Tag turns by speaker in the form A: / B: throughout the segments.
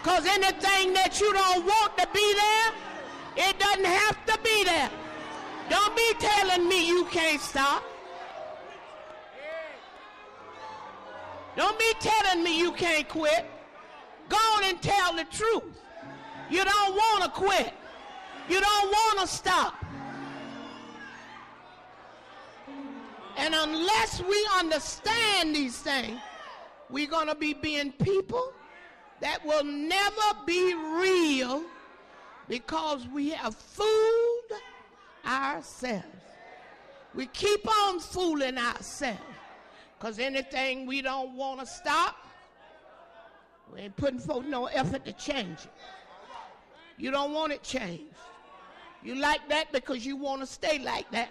A: Because anything that you don't want to be there, it doesn't have to be there. Don't be telling me you can't stop. Don't be telling me you can't quit. Go on and tell the truth. You don't want to quit. You don't want to stop. And unless we understand these things, we're going to be being people that will never be real because we have fooled ourselves. We keep on fooling ourselves because anything we don't want to stop, we ain't putting forth no effort to change it. You don't want it changed. You like that because you want to stay like that.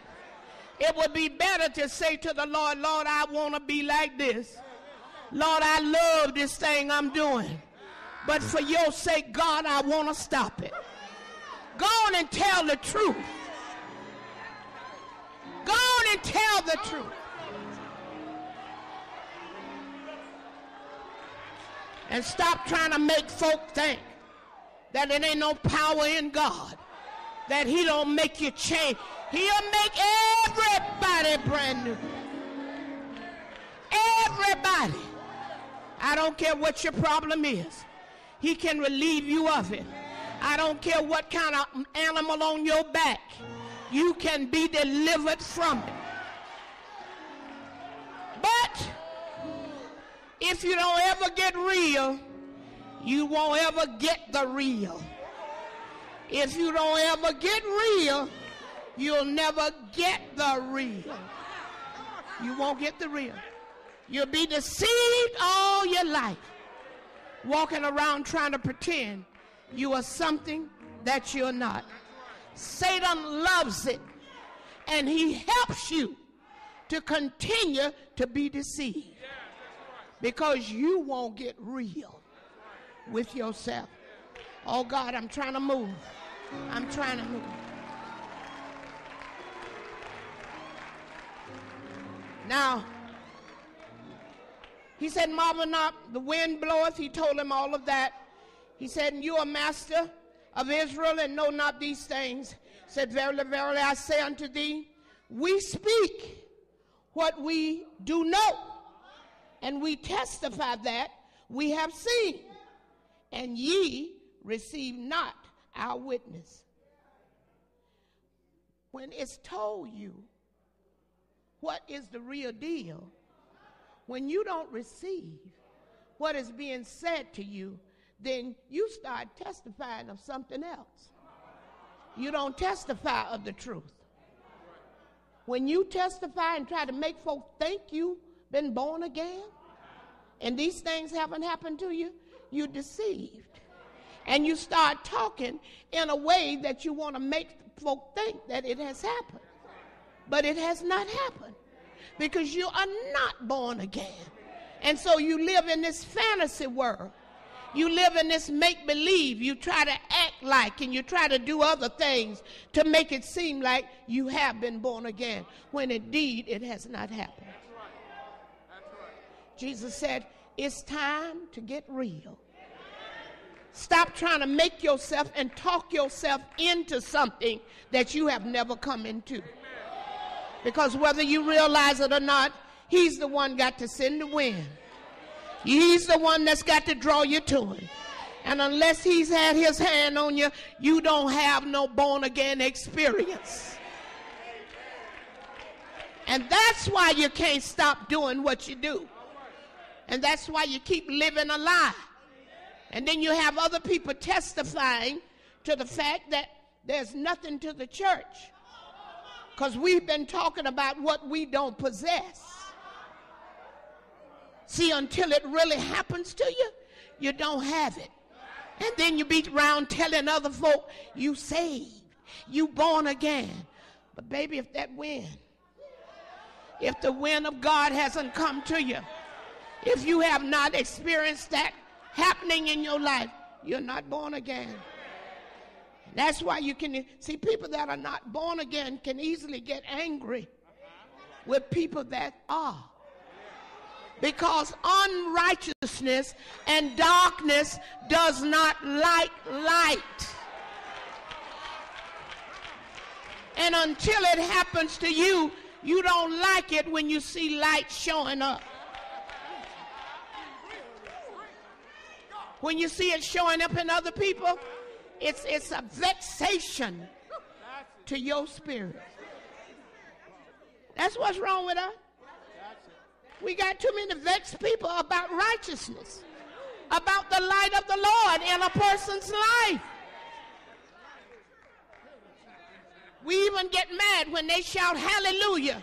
A: It would be better to say to the Lord, Lord, I want to be like this. Lord, I love this thing I'm doing. But for your sake, God, I want to stop it. Go on and tell the truth. Go on and tell the truth. And stop trying to make folk think that it ain't no power in God, that he don't make you change. He'll make everybody brand new. Everybody. I don't care what your problem is. He can relieve you of it. I don't care what kind of animal on your back. You can be delivered from it. But if you don't ever get real, you won't ever get the real. If you don't ever get real, you'll never get the real. You won't get the real. You'll be deceived all your life, walking around trying to pretend you are something that you're not. Satan loves it, and he helps you to continue to be deceived because you won't get real with yourself. Oh God, I'm trying to move. I'm trying to move. Now, he said, marvel not, the wind bloweth. He told him all of that. He said, you are master of Israel and know not these things. He said, verily, verily, I say unto thee, we speak what we do know, and we testify that we have seen, and ye receive not our witness. When it's told you what is the real deal, when you don't receive what is being said to you, then you start testifying of something else. You don't testify of the truth. When you testify and try to make folks think you've been born again, and these things haven't happened to you, you're deceived. And you start talking in a way that you want to make folk think that it has happened. But it has not happened because you are not born again. And so you live in this fantasy world. You live in this make-believe. You try to act like and you try to do other things to make it seem like you have been born again, when indeed it has not happened. Jesus said, it's time to get real. Stop trying to make yourself and talk yourself into something that you have never come into. Because whether you realize it or not, he's the one got to send the wind. He's the one that's got to draw you to him. And unless he's had his hand on you, you don't have no born-again experience. And that's why you can't stop doing what you do. And that's why you keep living a lie. And then you have other people testifying to the fact that there's nothing to the church, because we've been talking about what we don't possess. See, until it really happens to you, you don't have it. And then you be around telling other folk, you saved, you born again. But baby, if that wind, if the wind of God hasn't come to you, if you have not experienced that happening in your life, you're not born again. That's why you can see people that are not born again can easily get angry with people that are. Because unrighteousness and darkness does not like light. And until it happens to you, you don't like it when you see light showing up. When you see it showing up in other people, it's a vexation to your spirit. That's what's wrong with us. We got too many vexed people about righteousness, about the light of the Lord in a person's life. We even get mad when they shout hallelujah.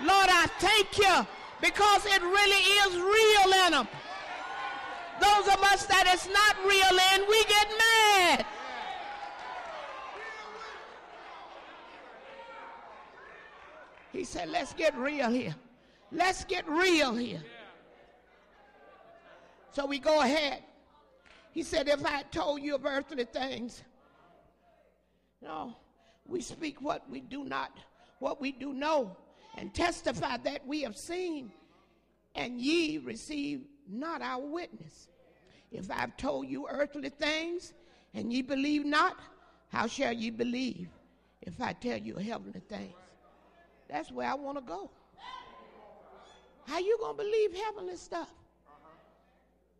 A: Lord, I thank you, because it really is real in them. Those of us that it's not real in, we get mad. He said, let's get real here. Let's get real here. So we go ahead. He said, if I told you of earthly things, no, we speak what we do know, and testify that we have seen, and ye receive not our witness. If I've told you earthly things, and ye believe not, how shall ye believe if I tell you heavenly things? That's where I want to go. How you going to believe heavenly stuff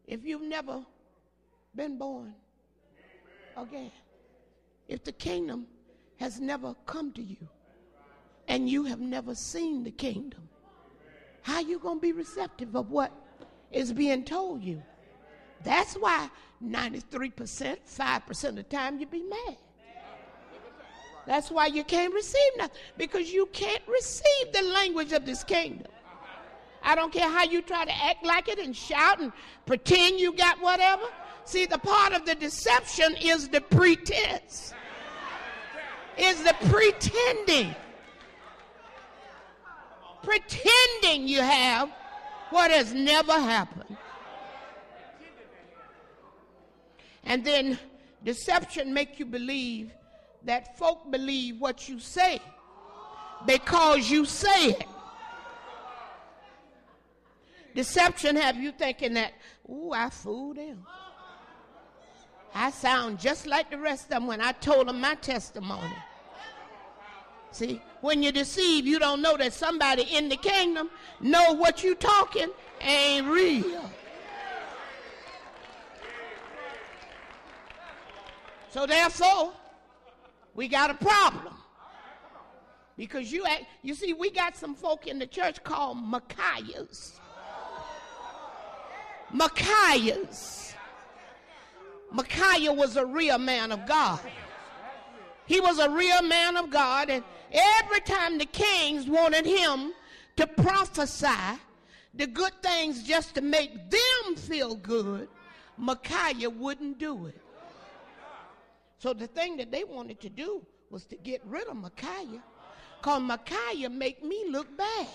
A: if you've never been born again? If the kingdom has never come to you and you have never seen the kingdom, how you going to be receptive of what is being told you? That's why 93%, 5% of the time you be mad. That's why you can't receive nothing, because you can't receive the language of this kingdom. I don't care how you try to act like it and shout and pretend you got whatever. See, the part of the deception is the pretense. Is the pretending. Pretending you have what has never happened. And then deception make you believe that folk believe what you say because you say it. Deception have you thinking that, ooh, I fooled them. I sound just like the rest of them when I told them my testimony. See, when you deceive, you don't know that somebody in the kingdom know what you talking ain't real. So therefore, we got a problem. Because you see, we got some folk in the church called Micaiahs. Micaiah was a real man of God. He was a real man of God, and every time the kings wanted him to prophesy the good things just to make them feel good, Micaiah wouldn't do it. So the thing that they wanted to do was to get rid of Micaiah, because Micaiah make me look bad.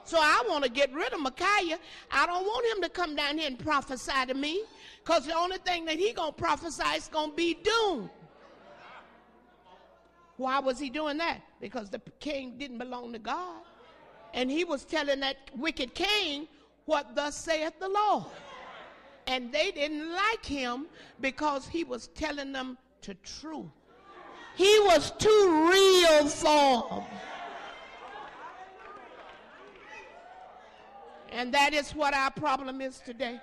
A: So I want to get rid of Micaiah. I don't want him to come down here and prophesy to me, because the only thing that he going to prophesy is going to be doom. Why was he doing that? Because the king didn't belong to God. And he was telling that wicked king what thus saith the Lord. And they didn't like him because he was telling them the truth. He was too real for them. And that is what our problem is today.